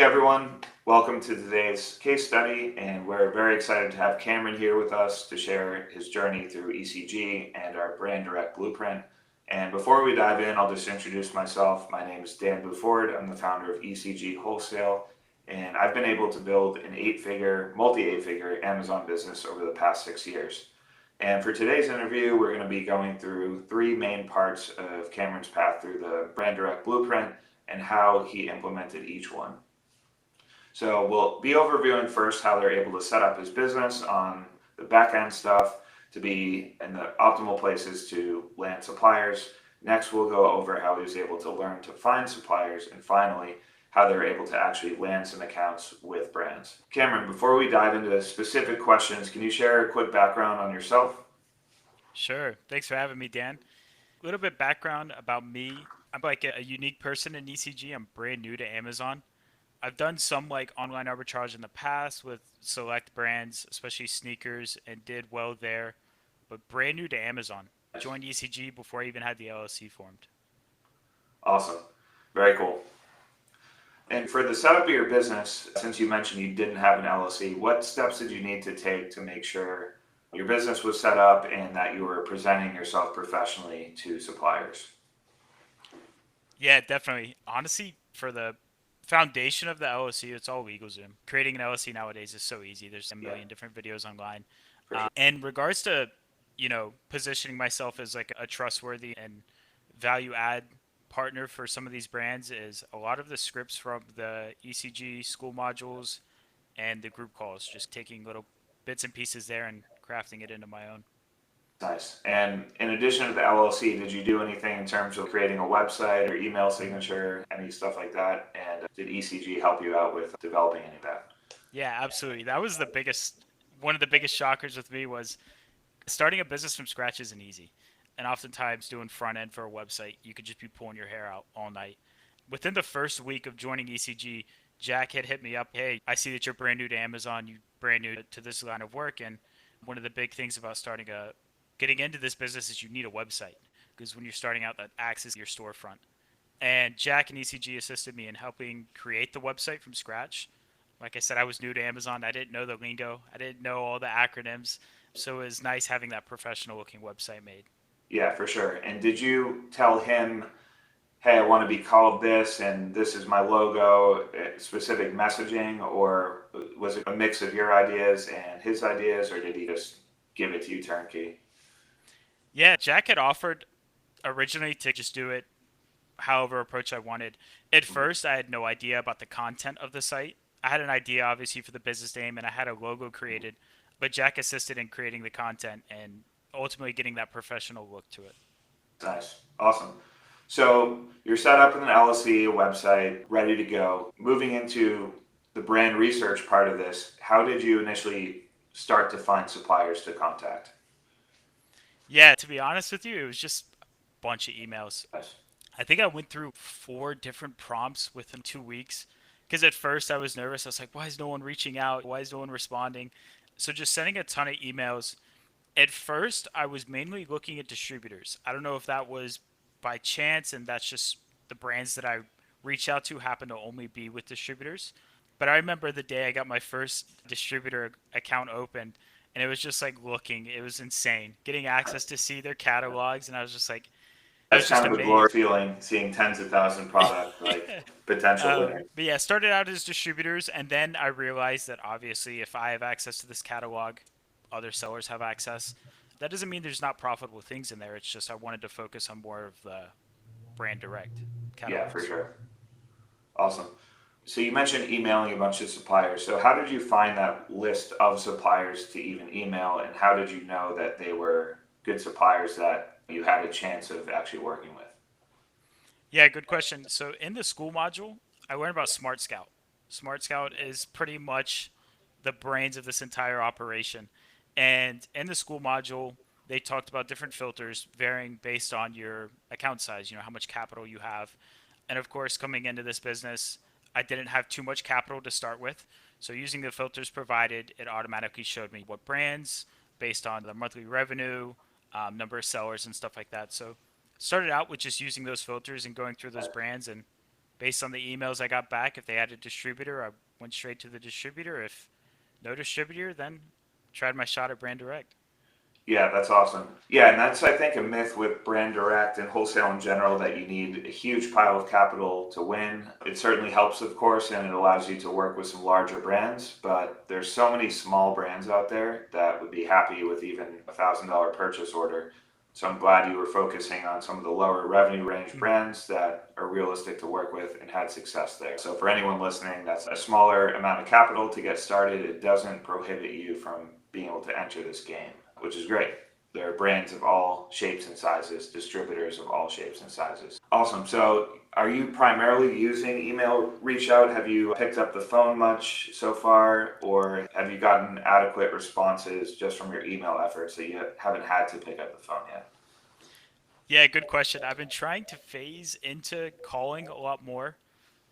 everyone, welcome to today's case study, and we're very excited to have Cameron here with us to share his journey through ECG and our brand direct blueprint. And before we dive in, I'll just introduce myself. My name is Dan Buford. I'm the founder of ECG Wholesale, and I've been able to build an multi-eight-figure Amazon business over the past 6 years. And for today's interview, we're going to be going through three main parts of Cameron's path through the brand direct blueprint and how he implemented each one. So we'll be overviewing first how they're able to set up his business on the back end stuff to be in the optimal places to land suppliers. Next, we'll go over how he was able to learn to find suppliers. And finally, how they're able to actually land some accounts with brands. Cameron, before we dive into specific questions, can you share a quick background on yourself? Sure. Thanks for having me, Dan. A little bit background about me. I'm like a unique person in ECG. I'm brand new to Amazon. I've done some like online arbitrage in the past with select brands, especially sneakers, and did well there, but brand new to Amazon. Joined ECG before I even had the LLC formed. Awesome. Very cool. And for the setup of your business, since you mentioned you didn't have an LLC, what steps did you need to take to make sure your business was set up and that you were presenting yourself professionally to suppliers? Yeah, definitely. Honestly, for the foundation of the LLC, it's all LegalZoom. Creating an LLC nowadays is so easy. There's a Yeah, million different videos online. for sure. In regards to, positioning myself as like a trustworthy and value add partner for some of these brands is a lot of the scripts from the ECG school modules and the group calls, just taking little bits and pieces there and crafting it into my own. Nice. And in addition to the LLC, did you do anything in terms of creating a website or email signature, any stuff like that? And did ECG help you out with developing any of that? Yeah, absolutely. That was one of the biggest shockers with me was starting a business from scratch isn't easy. And oftentimes doing front end for a website, you could just be pulling your hair out all night. Within the first week of joining ECG, Jack had hit me up. Hey, I see that you're brand new to Amazon. You brand new to this line of work. And one of the big things about getting into this business is you need a website. Because when you're starting out, that acts as your storefront. And Jack and ECG assisted me in helping create the website from scratch. Like I said, I was new to Amazon. I didn't know the lingo. I didn't know all the acronyms. So it was nice having that professional looking website made. Yeah, for sure. And did you tell him, hey, I want to be called this and this is my logo, specific messaging, or was it a mix of your ideas and his ideas, or did he just give it to you turnkey? Yeah, Jack had offered originally to just do it however approach I wanted. At first, I had no idea about the content of the site. I had an idea, obviously, for the business name, and I had a logo created, but Jack assisted in creating the content and ultimately getting that professional look to it. Nice. Awesome. So you're set up with an LLC, a website, ready to go. Moving into the brand research part of this, how did you initially start to find suppliers to contact? Yeah, to be honest with you, it was just a bunch of emails. Nice. I think I went through four different prompts within 2 weeks. Because at first I was nervous. I was like, why is no one reaching out? Why is no one responding? So just sending a ton of emails. At first, I was mainly looking at distributors. I don't know if that was by chance, and that's just the brands that I reach out to happen to only be with distributors. But I remember the day I got my first distributor account opened, and it was just like looking. It was insane. Getting access to see their catalogs, and I was just like, I That's was just kind of a amazed. glory feeling, seeing tens of thousand product like potential winners. But yeah, started out as distributors, and then I realized that obviously, if I have access to this catalog, other sellers have access. That doesn't mean there's not profitable things in there. It's just I wanted to focus on more of the brand direct Yeah, for catalogs. sure. Awesome. So you mentioned emailing a bunch of suppliers. So how did you find that list of suppliers to even email, and how did you know that they were good suppliers that you had a chance of actually working with? Yeah, good question. So in the school module, I learned about Smart Scout. Smart Scout is pretty much the brains of this entire operation. And in the school module, they talked about different filters varying based on your account size, how much capital you have. And of course, coming into this business, I didn't have too much capital to start with. So using the filters provided, it automatically showed me what brands based on the monthly revenue, number of sellers, and stuff like that. So started out with just using those filters and going through those brands and based on the emails I got back. If they had a distributor, I went straight to the distributor. If no distributor, then tried my shot at brand direct. Yeah, that's awesome. Yeah, and that's, I think, a myth with brand direct and wholesale in general, that you need a huge pile of capital to win. It certainly helps, of course, and it allows you to work with some larger brands, but there's so many small brands out there that would be happy with even $1,000 purchase order. So I'm glad you were focusing on some of the lower revenue range Mhm. brands that are realistic to work with and had success there. So for anyone listening, that's a smaller amount of capital to get started. It doesn't prohibit you from being able to enter this game, which is great. There are brands of all shapes and sizes, distributors of all shapes and sizes. Awesome. So, are you primarily using email reach out? Have you picked up the phone much so far, or have you gotten adequate responses just from your email efforts that you haven't had to pick up the phone yet? Yeah, good question. I've been trying to phase into calling a lot more.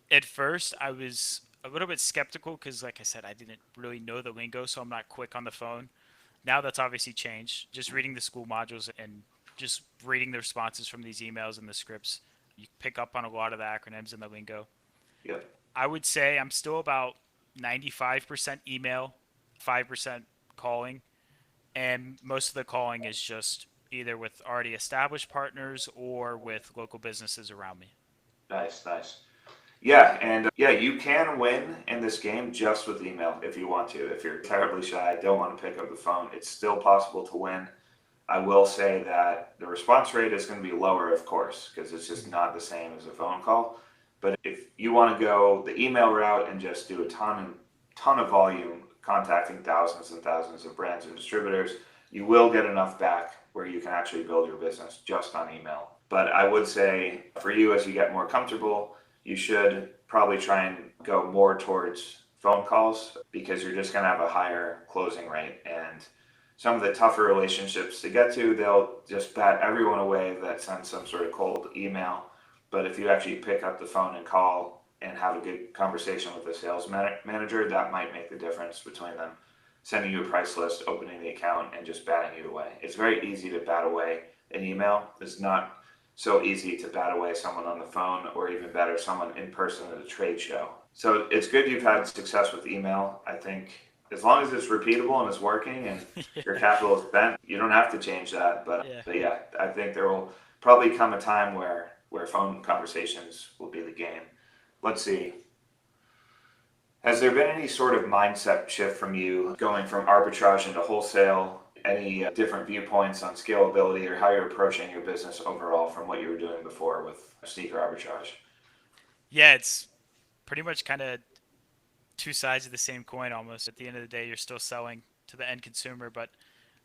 At first, I was a little bit skeptical because, like I said, I didn't really know the lingo, so I'm not quick on the phone. Now that's obviously changed. Just reading the school modules and just reading the responses from these emails and the scripts, you pick up on a lot of the acronyms and the lingo. Yep. I would say I'm still about 95% email, 5% calling, and most of the calling is just either with already established partners or with local businesses around me. Nice, nice. Yeah, and yeah, you can win in this game just with email if you want to. If you're terribly shy, don't want to pick up the phone, it's still possible to win. I will say that the response rate is going to be lower, of course, because it's just Mhm. not the same as a phone call. But if you want to go the email route and just do a ton of volume, contacting thousands and thousands of brands and distributors, you will get enough back where you can actually build your business just on email. But I would say for you, as you get more comfortable, you should probably try and go more towards phone calls, because you're just going to have a higher closing rate. And some of the tougher relationships to get to, they'll just bat everyone away that sends some sort of cold email. But if you actually pick up the phone and call and have a good conversation with the sales manager, that might make the difference between them sending you a price list, opening the account, and just batting you away. It's very easy to bat away an email. It's not so easy to bat away someone on the phone, or even better, someone in person at a trade show. So it's good you've had success with email. I think as long as it's repeatable and it's working and your Yeah. capital is spent, you don't have to change that. Yeah. But yeah, I think there will probably come a time where phone conversations will be the game. Let's see. Has there been any sort of mindset shift from you going from arbitrage into wholesale? Any different viewpoints on scalability or how you're approaching your business overall from what you were doing before with sneaker arbitrage? Yeah, it's pretty much kind of two sides of the same coin almost. At the end of the day, you're still selling to the end consumer, but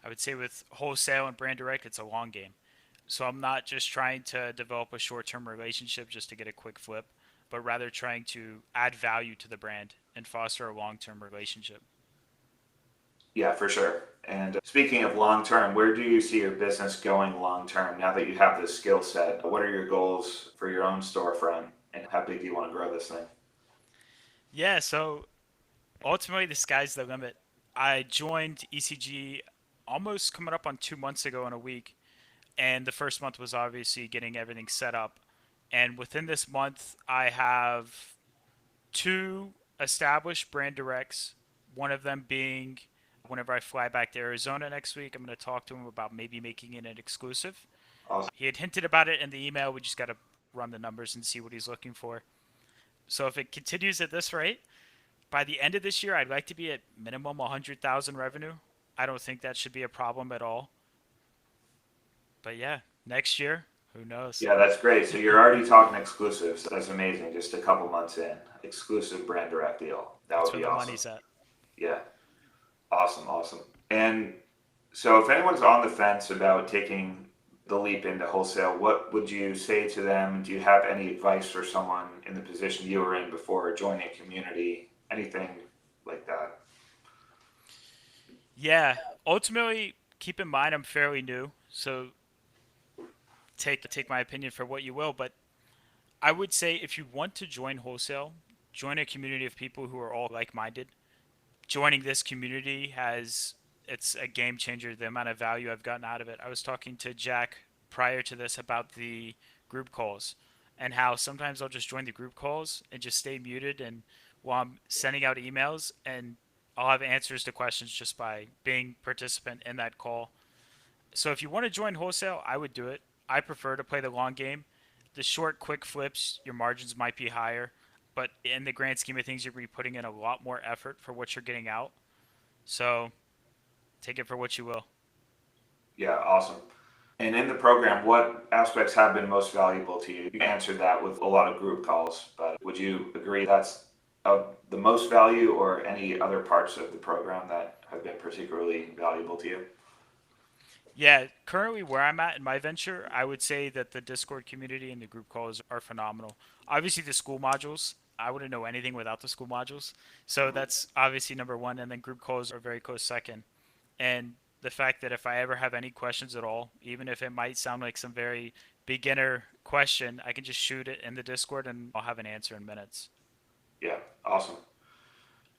I would say with wholesale and brand direct, it's a long game. So I'm not just trying to develop a short term relationship just to get a quick flip, but rather trying to add value to the brand and foster a long term relationship. Yeah, for sure. And speaking of long term, where do you see your business going long term now that you have this skill set? What are your goals for your own storefront, and how big do you want to grow this thing? Yeah, so ultimately, the sky's the limit. I joined ECG almost coming up on 2 months ago in a week, and the first month was obviously getting everything set up. And within this month, I have two established brand directs. One of them being whenever I fly back to Arizona next week, I'm going to talk to him about maybe making it an exclusive. Awesome. He had hinted about it in the email. We just got to run the numbers and see what he's looking for. So if it continues at this rate, by the end of this year, I'd like to be at minimum 100,000 revenue. I don't think that should be a problem at all. But yeah, next year, who knows? Yeah, that's great. So you're already talking exclusives. That's amazing. Just a couple months in, exclusive brand direct deal. That That's would where be the awesome. money's at. Yeah, awesome, awesome. And so, if anyone's on the fence about taking the leap into wholesale, what would you say to them? Do you have any advice for someone in the position you were in before joining a community? Anything like that? Yeah, ultimately, keep in mind I'm fairly new, so take my opinion for what you will. But I would say if you want to join wholesale, join a community of people who are all like-minded. Joining this community has it's a game changer. The amount of value I've gotten out of it. I was talking to Jack prior to this about the group calls, and how sometimes I'll just join the group calls and just stay muted and while I'm sending out emails, and I'll have answers to questions just by being participant in that call. So if you want to join wholesale, I would do it. I prefer to play the long game. The short, quick flips, your margins might be higher, but in the grand scheme of things, you're going to be putting in a lot more effort for what you're getting out. So take it for what you will. Yeah, awesome. And in the program, what aspects have been most valuable to you? You answered that with a lot of group calls, but would you agree that's of the most value, or any other parts of the program that have been particularly valuable to you? Yeah, currently where I'm at in my venture, I would say that the Discord community and the group calls are phenomenal. Obviously, the school modules, I wouldn't know anything without the school modules. So Mhm. that's obviously number one. And then group calls are very close second. And the fact that if I ever have any questions at all, even if it might sound like some very beginner question, I can just shoot it in the Discord and I'll have an answer in minutes. Yeah, awesome.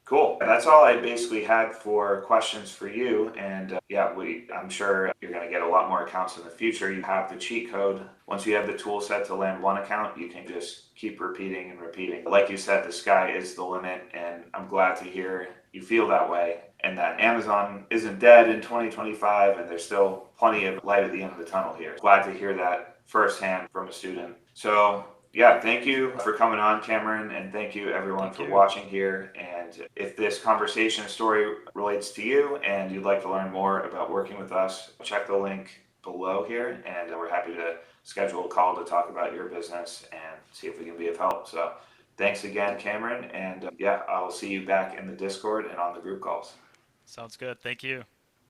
Cool. That's all I basically had for questions for you. And yeah, I'm sure you're going to get a lot more accounts in the future. You have the cheat code. Once you have the tool set to land one account, you can just keep repeating and repeating. Like you said, the sky is the limit. And I'm glad to hear you feel that way, and that Amazon isn't dead in 2025 and there's still plenty of light at the end of the tunnel here. Glad to hear that firsthand from a student. So yeah, thank you for coming on, Cameron, and thank you everyone Thank for you. watching here. And if this conversation story relates to you and you'd like to learn more about working with us, check the link below here, and we're happy to schedule a call to talk about your business and see if we can be of help. So thanks again, Cameron, and yeah, I'll see you back in the Discord and on the group calls. Sounds good. Thank you.